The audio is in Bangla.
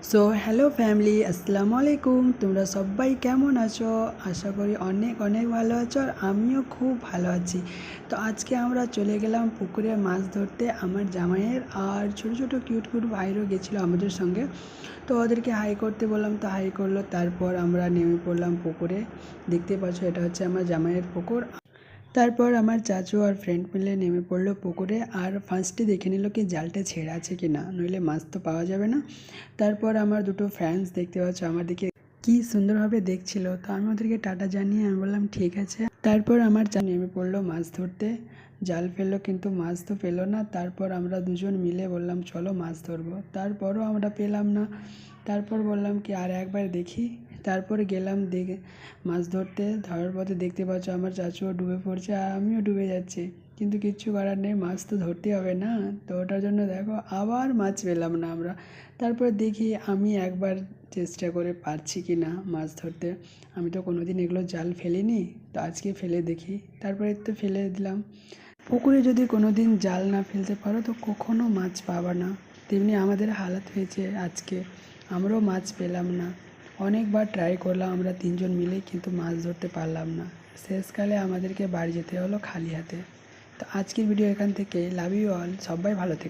সো হ্যালো ফ্যামিলি, আসসালামু আলাইকুম। তোমরা সবাই কেমন আছো? আশা করি অনেক অনেক ভালো আছো, আর আমিও খুব ভালো আছি। তো আজকে আমরা চলে গেলাম পুকুরে মাছ ধরতে আমার জামাইয়ের, আর ছোটো ছোটো কিউট কিউট ভাইরও গেছিলো আমাদের সঙ্গে। তো ওদেরকে হাই করতে বললাম, তো হাই করলো। তারপর আমরা নেমে পড়লাম পুকুরে। দেখতে পাচ্ছ এটা হচ্ছে আমার জামাইয়ের পুকুর। তারপর আমার চাচু আর ফ্রেন্ড মিলে নেমে পড়লো পুকুরে, আর ফার্স্টে দেখে নিল কি জালটা ছেঁড়া আছে কি না, নইলে মাছ তো পাওয়া যাবে না। তারপর আমার দুটো ফ্রেন্ডস দেখতে পাচ্ছ আমার দিকে কি সুন্দরভাবে দেখছিল, তো আমি ওদেরকে টাটা জানিয়ে আমি বললাম ঠিক আছে। তারপর আমার নেমে পড়লো মাছ ধরতে। জাল ফেললো কিন্তু মাছ তো পেলো না। তারপর আমরা দুজন মিলে বললাম চলো মাছ ধরবো, তারপরও আমরা পেলাম না। তারপর বললাম কি আর একবার দেখি। তারপর গেলাম দেখে মাছ ধরতে। ধরার পথে দেখতে পাচ্ছ আমার চাচুও ডুবে পড়ছে আর আমিও ডুবে যাচ্ছি, কিন্তু কিচ্ছু করার নেই, মাছ তো ধরতেই হবে না। তো ওটার জন্য দেখো আবার মাছ পেলাম না আমরা। তারপর দেখি আমি একবার চেষ্টা করে পারছি কি না মাছ ধরতে। আমি তো কোনো দিন এগুলো জাল ফেলিনি, তো আজকে ফেলে দেখি। তারপরে তো ফেলে দিলাম। পুকুরে যদি কোনো দিন জাল না ফেলতে পারো তো কখনো মাছ পাবা না, তেমনি আমাদের হালাত হয়েছে আজকে। আমরাও মাছ পেলাম না, অনেকবার ট্রাই করলাম আমরা তিনজন মিলে, কিন্তু মাছ ধরতে পারলাম না। শেষকালে আমাদেরকে বাড়ি যেতে হলো খালি হাতে। তো আজকের ভিডিও এখান থেকে। লাভ ইউ অল, সবাই ভালো থেকো।